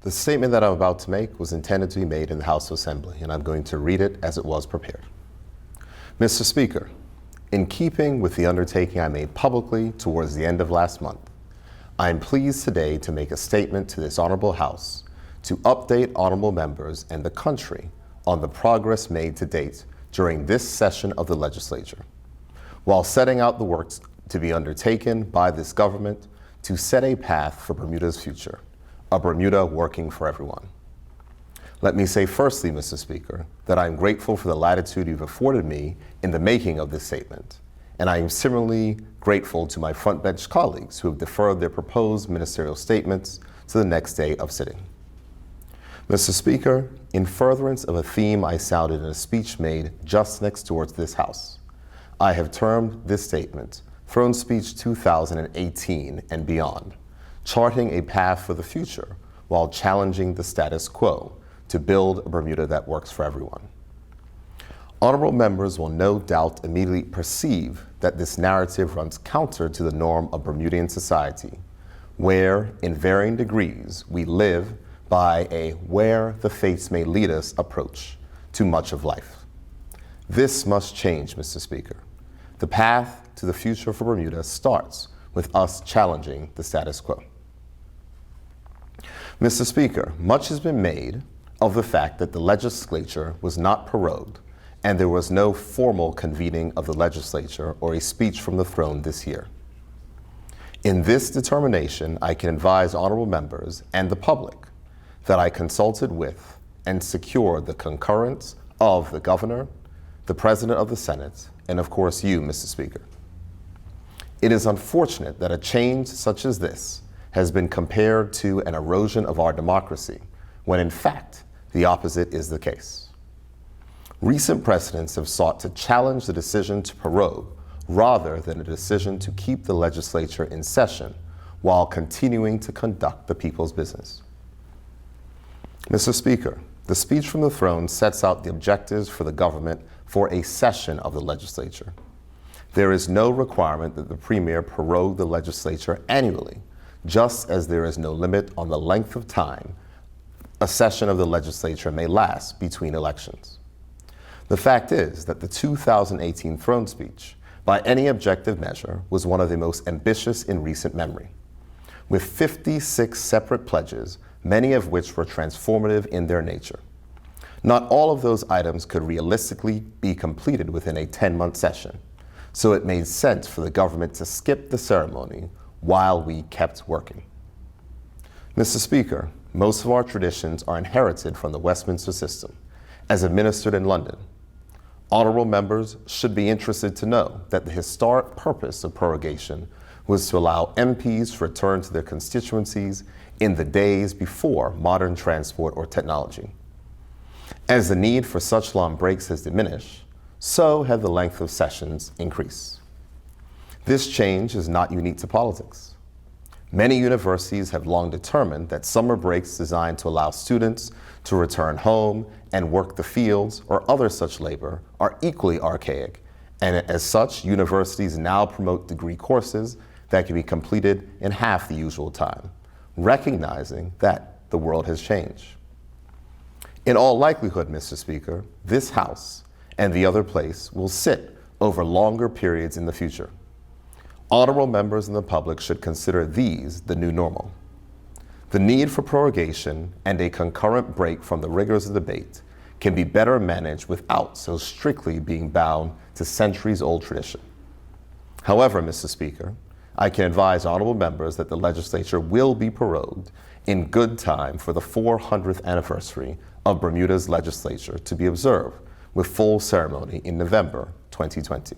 The statement that I'm about to make was intended to be made in the House of Assembly, and I'm going to read it as it was prepared. Mr. Speaker, in keeping with the undertaking I made publicly towards the end of last month, I am pleased today to make a statement to this Honorable House to update honorable members and the country on the progress made to date during this session of the legislature, while setting out the work to be undertaken by this government to set a path for Bermuda's future, a Bermuda working for everyone. Let me say firstly, Mr. Speaker, that I am grateful for the latitude you've afforded me in the making of this statement, and I am similarly grateful to my front bench colleagues who have deferred their proposed ministerial statements to the next day of sitting. Mr. Speaker, in furtherance of a theme I sounded in a speech made just next door to this House, I have termed this statement Throne Speech 2018 and beyond, charting a path for the future while challenging the status quo to build a Bermuda that works for everyone. Honorable members will no doubt immediately perceive that this narrative runs counter to the norm of Bermudian society, where, in varying degrees, we live by a where the fates may lead us approach to much of life. This must change, Mr. Speaker. The path to the future for Bermuda starts with us challenging the status quo. Mr. Speaker, much has been made of the fact that the legislature was not prorogued and there was no formal convening of the legislature or a speech from the throne this year. In this determination, I can advise honorable members and the public that I consulted with and secured the concurrence of the governor, the president of the Senate, and of course you, Mr. Speaker. It is unfortunate that a change such as this has been compared to an erosion of our democracy, when in fact, the opposite is the case. Recent precedents have sought to challenge the decision to prorogue rather than a decision to keep the legislature in session while continuing to conduct the people's business. Mr. Speaker, the speech from the throne sets out the objectives for the government for a session of the legislature. There is no requirement that the Premier prorogue the legislature annually, just as there is no limit on the length of time a session of the legislature may last between elections. The fact is that the 2018 throne speech, by any objective measure, was one of the most ambitious in recent memory, with 56 separate pledges, many of which were transformative in their nature. Not all of those items could realistically be completed within a 10-month session, so it made sense for the government to skip the ceremony while we kept working. Mr. Speaker, most of our traditions are inherited from the Westminster system, as administered in London. Honorable members should be interested to know that the historic purpose of prorogation was to allow MPs to return to their constituencies in the days before modern transport or technology. As the need for such long breaks has diminished, so have the length of sessions increased. This change is not unique to politics. Many universities have long determined that summer breaks designed to allow students to return home and work the fields or other such labor are equally archaic, and as such, universities now promote degree courses that can be completed in half the usual time, recognizing that the world has changed. In all likelihood, Mr. Speaker, this House and the other place will sit over longer periods in the future. Honorable members and the public should consider these the new normal. The need for prorogation and a concurrent break from the rigors of debate can be better managed without so strictly being bound to centuries-old tradition. However, Mr. Speaker, I can advise honorable members that the legislature will be prorogued in good time for the 400th anniversary of Bermuda's legislature to be observed with full ceremony in November 2020.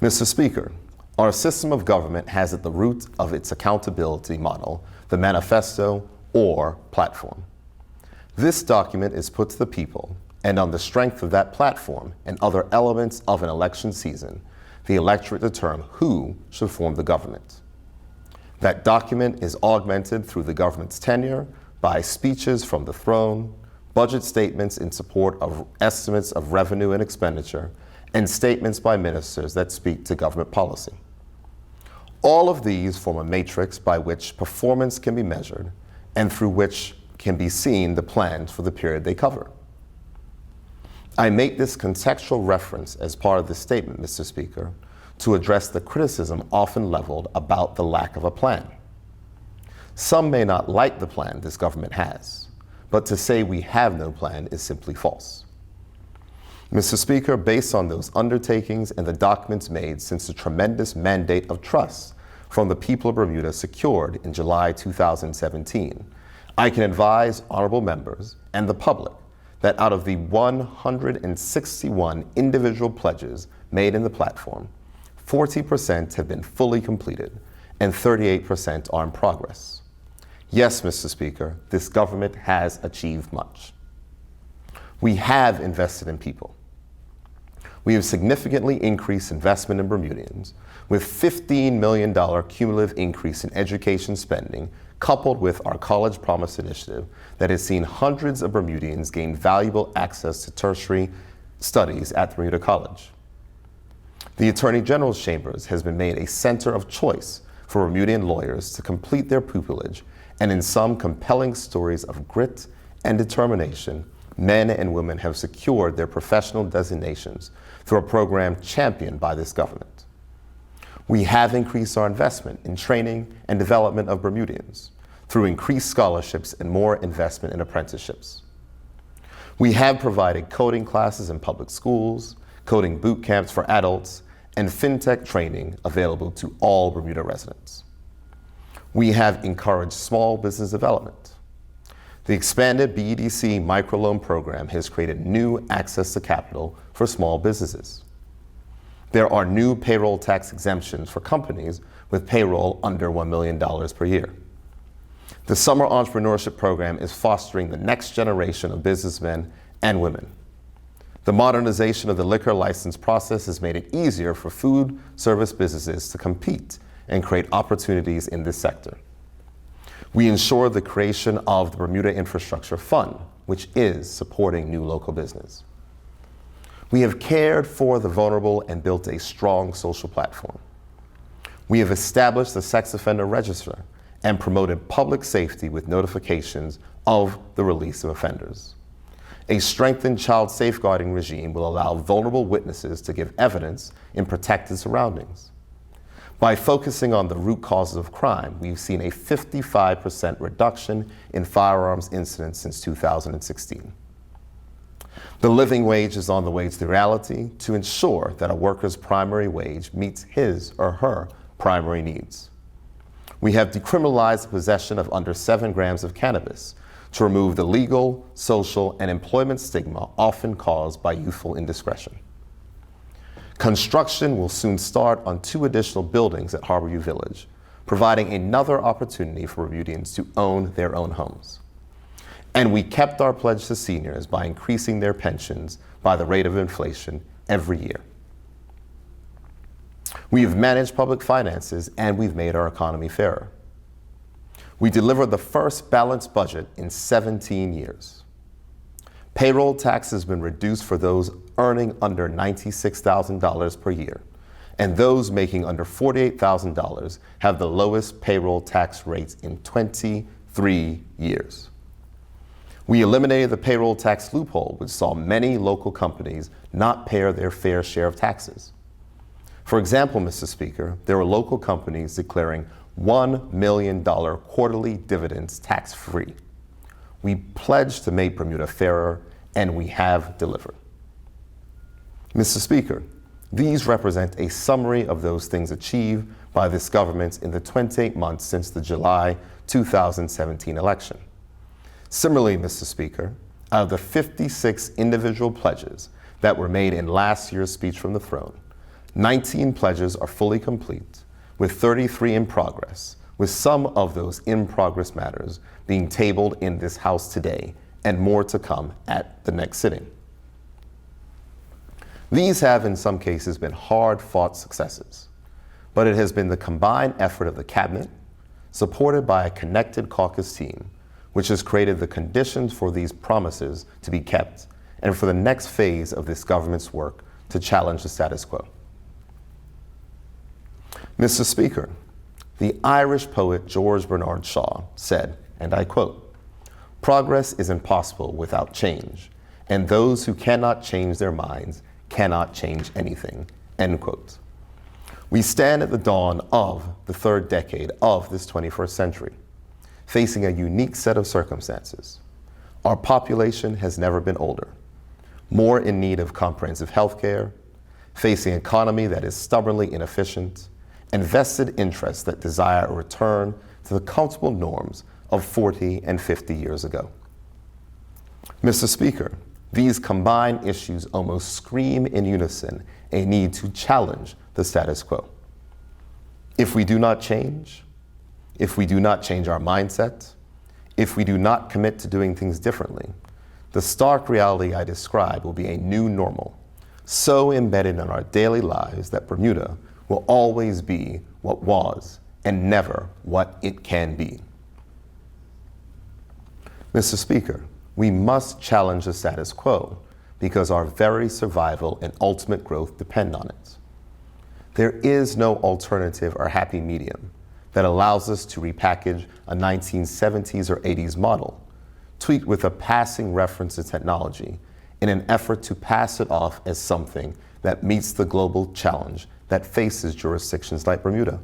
Mr. Speaker, our system of government has at the root of its accountability model the manifesto or platform. This document is put to the people, and on the strength of that platform and other elements of an election season, the electorate determine who should form the government. That document is augmented through the government's tenure by speeches from the throne, budget statements in support of estimates of revenue and expenditure, and statements by ministers that speak to government policy. All of these form a matrix by which performance can be measured and through which can be seen the plans for the period they cover. I make this contextual reference as part of the statement, Mr. Speaker, to address the criticism often leveled about the lack of a plan. Some may not like the plan this government has, but to say we have no plan is simply false. Mr. Speaker, based on those undertakings and the documents made since the tremendous mandate of trust from the people of Bermuda secured in July 2017, I can advise honorable members and the public that out of the 161 individual pledges made in the platform, 40% have been fully completed and 38% are in progress. Yes, Mr. Speaker, this government has achieved much. We have invested in people. We have significantly increased investment in Bermudians with $15 million cumulative increase in education spending coupled with our College Promise initiative that has seen hundreds of Bermudians gain valuable access to tertiary studies at Bermuda College. The Attorney General's Chambers has been made a center of choice for Bermudian lawyers to complete their pupillage, and in some compelling stories of grit and determination, men and women have secured their professional designations through a program championed by this government. We have increased our investment in training and development of Bermudians through increased scholarships and more investment in apprenticeships. We have provided coding classes in public schools, coding boot camps for adults, and fintech training available to all Bermuda residents. We have encouraged small business development. The expanded BEDC microloan program has created new access to capital for small businesses. There are new payroll tax exemptions for companies with payroll under $1 million per year. The Summer Entrepreneurship Program is fostering the next generation of businessmen and women. The modernization of the liquor license process has made it easier for food service businesses to compete and create opportunities in this sector. We ensure the creation of the Bermuda Infrastructure Fund, which is supporting new local business. We have cared for the vulnerable and built a strong social platform. We have established the sex offender register and promoted public safety with notifications of the release of offenders. A strengthened child safeguarding regime will allow vulnerable witnesses to give evidence in protected surroundings. By focusing on the root causes of crime, we've seen a 55% reduction in firearms incidents since 2016. The living wage is on the way to the reality to ensure that a worker's primary wage meets his or her primary needs. We have decriminalized the possession of under 7 grams of cannabis to remove the legal, social, and employment stigma often caused by youthful indiscretion. Construction will soon start on 2 additional buildings at Harborview Village, providing another opportunity for Bermudians to own their own homes. And we kept our pledge to seniors by increasing their pensions by the rate of inflation every year. We have managed public finances and we've made our economy fairer. We delivered the first balanced budget in 17 years. Payroll tax has been reduced for those earning under $96,000 per year, and those making under $48,000 have the lowest payroll tax rates in 23 years. We eliminated the payroll tax loophole, which saw many local companies not pay their fair share of taxes. For example, Mr. Speaker, there were local companies declaring $1 million quarterly dividends tax-free. We pledged to make Bermuda fairer, and we have delivered. Mr. Speaker, these represent a summary of those things achieved by this government in the 28 months since the July 2017 election. Similarly, Mr. Speaker, out of the 56 individual pledges that were made in last year's speech from the throne, 19 pledges are fully complete, with 33 in progress, with some of those in-progress matters being tabled in this House today and more to come at the next sitting. These have in some cases been hard-fought successes, but it has been the combined effort of the Cabinet, supported by a connected caucus team, which has created the conditions for these promises to be kept and for the next phase of this government's work to challenge the status quo. Mr. Speaker, the Irish poet George Bernard Shaw said, and I quote, "Progress is impossible without change, and those who cannot change their minds cannot change anything," end quote. We stand at the dawn of the third decade of this 21st century, facing a unique set of circumstances. Our population has never been older, more in need of comprehensive health care, facing an economy that is stubbornly inefficient, and vested interests that desire a return to the comfortable norms of 40 and 50 years ago. Mr. Speaker, these combined issues almost scream in unison a need to challenge the status quo. If we do not change, if we do not change our mindset, if we do not commit to doing things differently, the stark reality I describe will be a new normal, so embedded in our daily lives that Bermuda will always be what was and never what it can be. Mr. Speaker, we must challenge the status quo because our very survival and ultimate growth depend on it. There is no alternative or happy medium that allows us to repackage a 1970s or 80s model, tweaked with a passing reference to technology in an effort to pass it off as something that meets the global challenge that faces jurisdictions like Bermuda.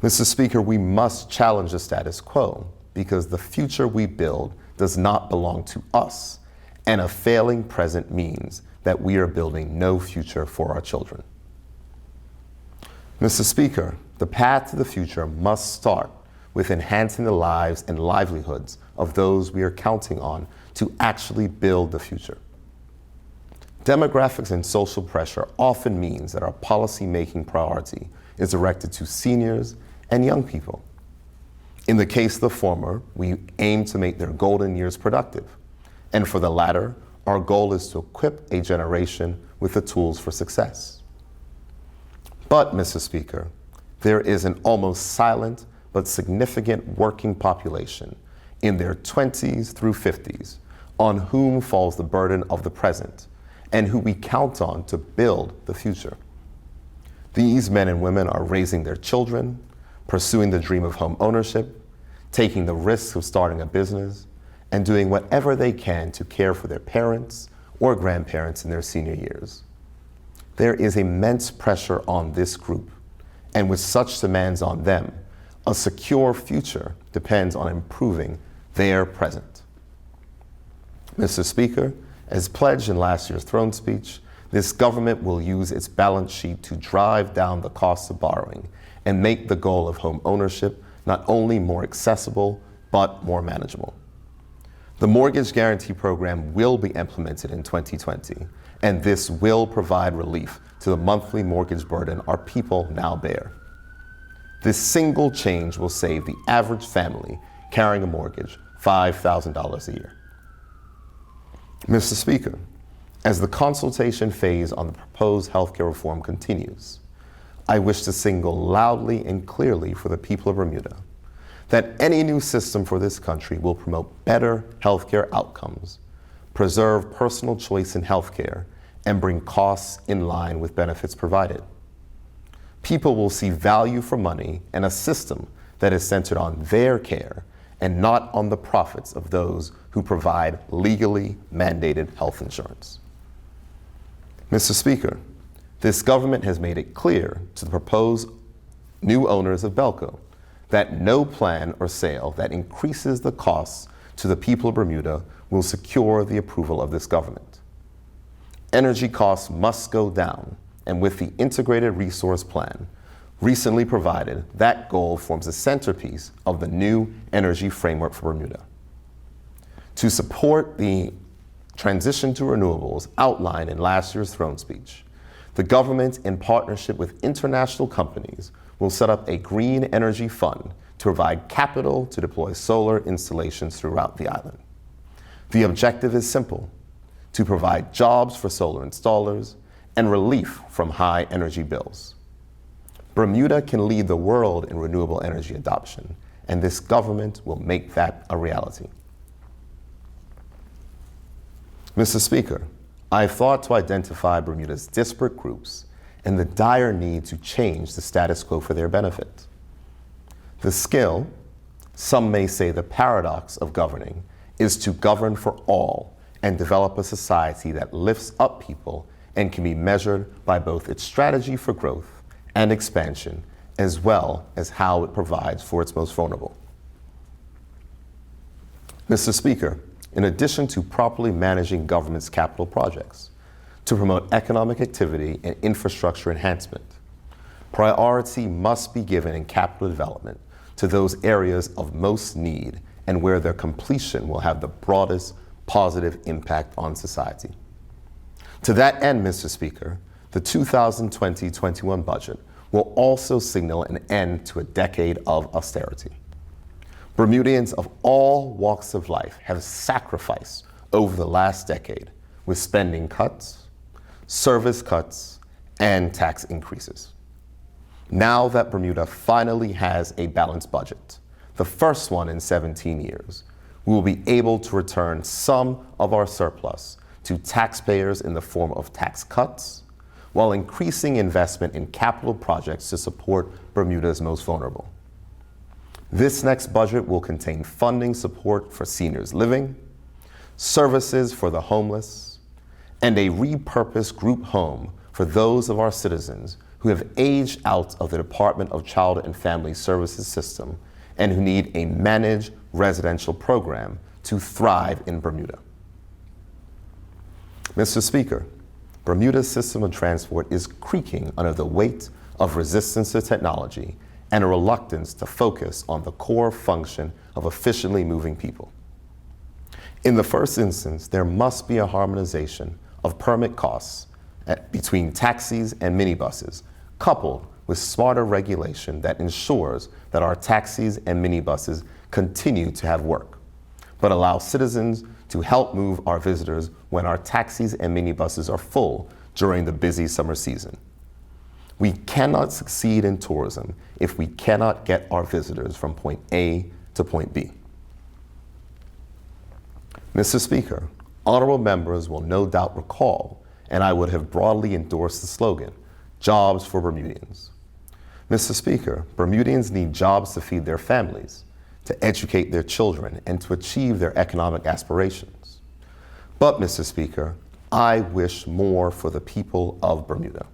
Mr. Speaker, we must challenge the status quo because the future we build does not belong to us, and a failing present means that we are building no future for our children. Mr. Speaker, the path to the future must start with enhancing the lives and livelihoods of those we are counting on to actually build the future. Demographics and social pressure often means that our policy-making priority is directed to seniors and young people. In the case of the former, we aim to make their golden years productive. And for the latter, our goal is to equip a generation with the tools for success. But, Mr. Speaker, there is an almost silent but significant working population in their 20s through 50s on whom falls the burden of the present and who we count on to build the future. These men and women are raising their children, pursuing the dream of home ownership, taking the risks of starting a business, and doing whatever they can to care for their parents or grandparents in their senior years. There is immense pressure on this group, and with such demands on them, a secure future depends on improving their present. Mr. Speaker, as pledged in last year's throne speech, this government will use its balance sheet to drive down the cost of borrowing and make the goal of home ownership not only more accessible, but more manageable. The Mortgage Guarantee Program will be implemented in 2020, and this will provide relief to the monthly mortgage burden our people now bear. This single change will save the average family carrying a mortgage $5,000 a year. Mr. Speaker, as the consultation phase on the proposed healthcare reform continues, I wish to signal loudly and clearly for the people of Bermuda that any new system for this country will promote better healthcare outcomes, preserve personal choice in healthcare, and bring costs in line with benefits provided. People will see value for money and a system that is centered on their care and not on the profits of those who provide legally mandated health insurance. Mr. Speaker, this government has made it clear to the proposed new owners of Belco that no plan or sale that increases the costs to the people of Bermuda will secure the approval of this government. Energy costs must go down, and with the Integrated Resource Plan recently provided, that goal forms the centerpiece of the new energy framework for Bermuda. To support the transition to renewables outlined in last year's throne speech, the government, in partnership with international companies, will set up a green energy fund to provide capital to deploy solar installations throughout the island. The objective is simple: to provide jobs for solar installers and relief from high energy bills. Bermuda can lead the world in renewable energy adoption, and this government will make that a reality. Mr. Speaker, I have thought to identify Bermuda's disparate groups and the dire need to change the status quo for their benefit. The skill, some may say the paradox of governing, is to govern for all and develop a society that lifts up people and can be measured by both its strategy for growth and expansion, as well as how it provides for its most vulnerable. Mr. Speaker, in addition to properly managing government's capital projects to promote economic activity and infrastructure enhancement, priority must be given in capital development to those areas of most need and where their completion will have the broadest positive impact on society. To that end, Mr. Speaker, the 2020-21 budget will also signal an end to a decade of austerity. Bermudians of all walks of life have sacrificed over the last decade with spending cuts, service cuts, and tax increases. Now that Bermuda finally has a balanced budget, the first one in 17 years, we will be able to return some of our surplus to taxpayers in the form of tax cuts, while increasing investment in capital projects to support Bermuda's most vulnerable. This next budget will contain funding support for seniors living, services for the homeless, and a repurposed group home for those of our citizens who have aged out of the Department of Child and Family Services system and who need a managed residential program to thrive in Bermuda. Mr. Speaker, Bermuda's system of transport is creaking under the weight of resistance to technology and a reluctance to focus on the core function of efficiently moving people. In the first instance, there must be a harmonization of permit costs between taxis and minibuses, coupled with smarter regulation that ensures that our taxis and minibuses continue to have work, but allow citizens to help move our visitors when our taxis and minibuses are full during the busy summer season. We cannot succeed in tourism if we cannot get our visitors from point A to point B. Mr. Speaker, honorable members will no doubt recall, and I would have broadly endorsed the slogan, "Jobs for Bermudians." Mr. Speaker, Bermudians need jobs to feed their families, to educate their children, and to achieve their economic aspirations. But, Mr. Speaker, I wish more for the people of Bermuda.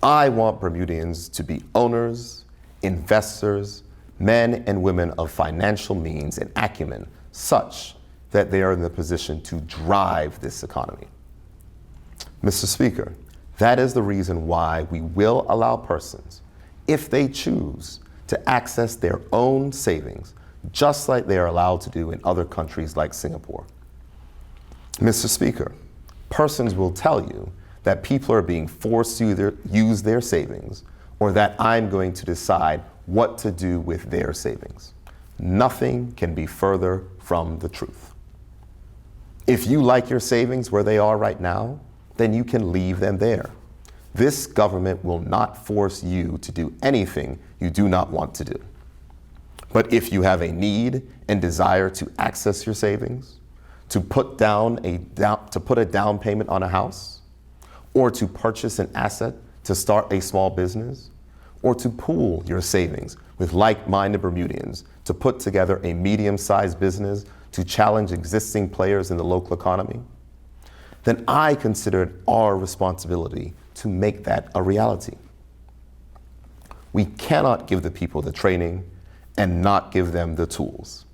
I want Bermudians to be owners, investors, men and women of financial means and acumen such that they are in the position to drive this economy. Mr. Speaker, that is the reason why we will allow persons, if they choose, to access their own savings, just like they are allowed to do in other countries like Singapore. Mr. Speaker, persons will tell you that people are being forced to either use their savings or that I'm going to decide what to do with their savings. Nothing can be further from the truth. If you like your savings where they are right now, then you can leave them there. This government will not force you to do anything you do not want to do. But if you have a need and desire to access your savings, to put a down payment on a house, or to purchase an asset to start a small business, or to pool your savings with like-minded Bermudians to put together a medium-sized business to challenge existing players in the local economy, then I consider it our responsibility to make that a reality. We cannot give the people the training and not give them the tools.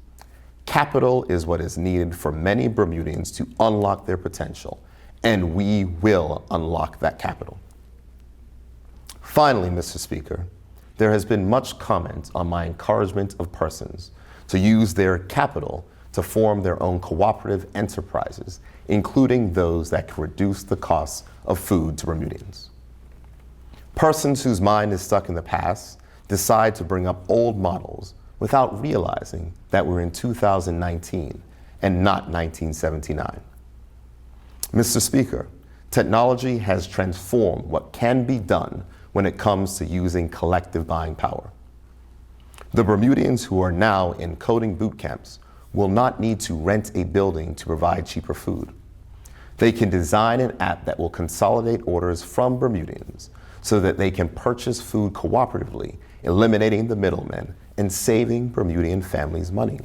Capital is what is needed for many Bermudians to unlock their potential, and we will unlock that capital. Finally, Mr. Speaker, there has been much comment on my encouragement of persons to use their capital to form their own cooperative enterprises, including those that can reduce the cost of food to Bermudians. Persons whose mind is stuck in the past decide to bring up old models without realizing that we're in 2019 and not 1979. Mr. Speaker, technology has transformed what can be done when it comes to using collective buying power. The Bermudians who are now in coding boot camps will not need to rent a building to provide cheaper food. They can design an app that will consolidate orders from Bermudians so that they can purchase food cooperatively, eliminating the middlemen and saving Bermudian families money.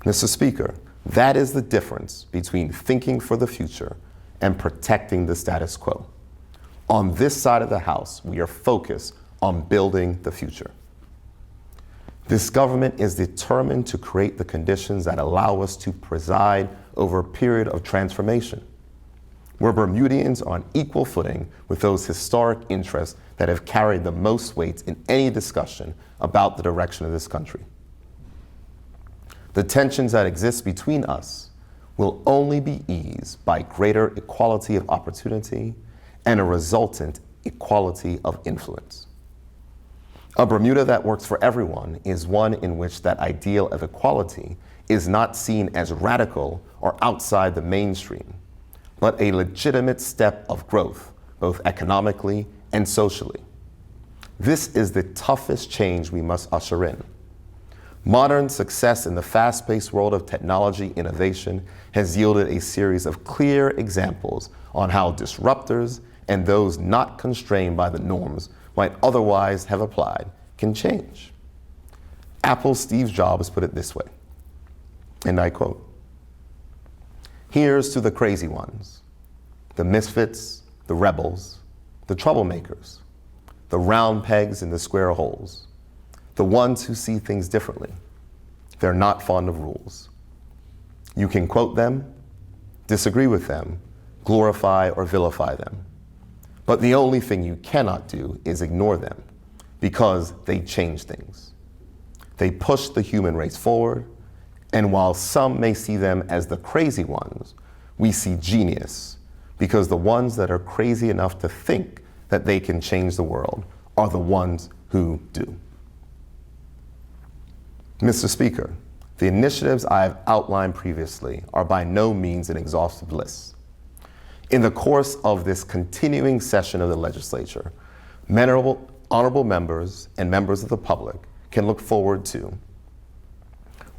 Mr. Speaker, that is the difference between thinking for the future and protecting the status quo. On this side of the House, we are focused on building the future. This government is determined to create the conditions that allow us to preside over a period of transformation, where Bermudians are on equal footing with those historic interests that have carried the most weight in any discussion about the direction of this country. The tensions that exist between us will only be eased by greater equality of opportunity and a resultant equality of influence. A Bermuda that works for everyone is one in which that ideal of equality is not seen as radical or outside the mainstream, but a legitimate step of growth, both economically and socially. This is the toughest change we must usher in. Modern success in the fast-paced world of technology innovation has yielded a series of clear examples on how disruptors and those not constrained by the norms might otherwise have applied can change. Apple's Steve Jobs put it this way, and I quote, "Here's to the crazy ones, the misfits, the rebels, the troublemakers, the round pegs in the square holes, the ones who see things differently. They're not fond of rules. You can quote them, disagree with them, glorify or vilify them. But the only thing you cannot do is ignore them, because they change things. They push the human race forward, and while some may see them as the crazy ones, we see genius, because the ones that are crazy enough to think that they can change the world are the ones who do." Mr. Speaker, the initiatives I have outlined previously are by no means an exhaustive list. In the course of this continuing session of the legislature, honorable members and members of the public can look forward to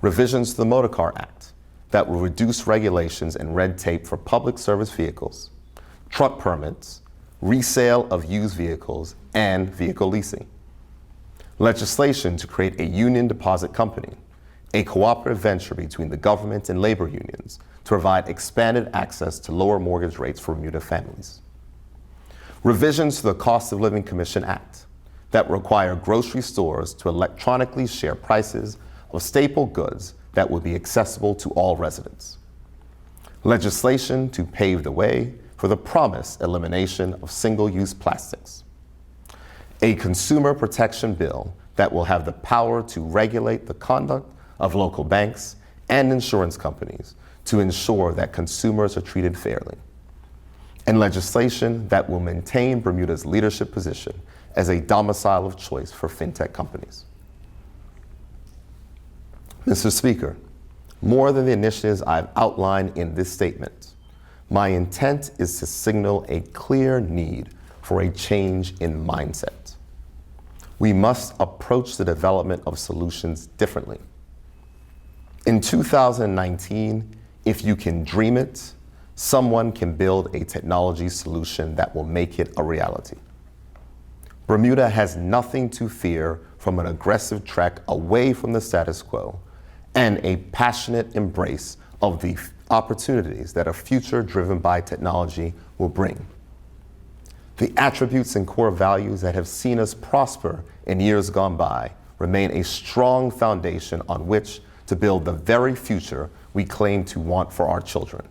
revisions to the Motor Car Act that will reduce regulations and red tape for public service vehicles, truck permits, resale of used vehicles, and vehicle leasing. Legislation to create a union deposit company, a cooperative venture between the government and labor unions to provide expanded access to lower mortgage rates for Bermuda families. Revisions to the Cost of Living Commission Act that require grocery stores to electronically share prices of staple goods that would be accessible to all residents. Legislation to pave the way for the promised elimination of single-use plastics. A consumer protection bill that will have the power to regulate the conduct of local banks and insurance companies to ensure that consumers are treated fairly. And legislation that will maintain Bermuda's leadership position as a domicile of choice for fintech companies. Mr. Speaker, more than the initiatives I've outlined in this statement, my intent is to signal a clear need for a change in mindset. We must approach the development of solutions differently. In 2019, if you can dream it, someone can build a technology solution that will make it a reality. Bermuda has nothing to fear from an aggressive trek away from the status quo and a passionate embrace of the opportunities that a future driven by technology will bring. The attributes and core values that have seen us prosper in years gone by remain a strong foundation on which to build the very future we claim to want for our children.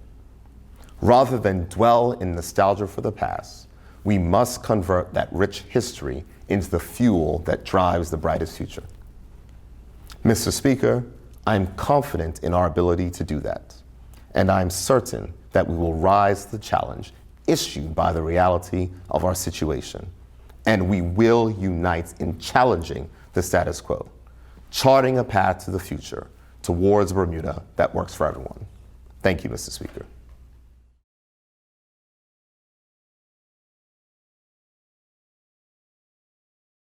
Rather than dwell in nostalgia for the past, we must convert that rich history into the fuel that drives the brightest future. Mr. Speaker, I'm confident in our ability to do that, and I'm certain that we will rise to the challenge issued by the reality of our situation, and we will unite in challenging the status quo, charting a path to the future towards Bermuda that works for everyone. Thank you, Mr. Speaker.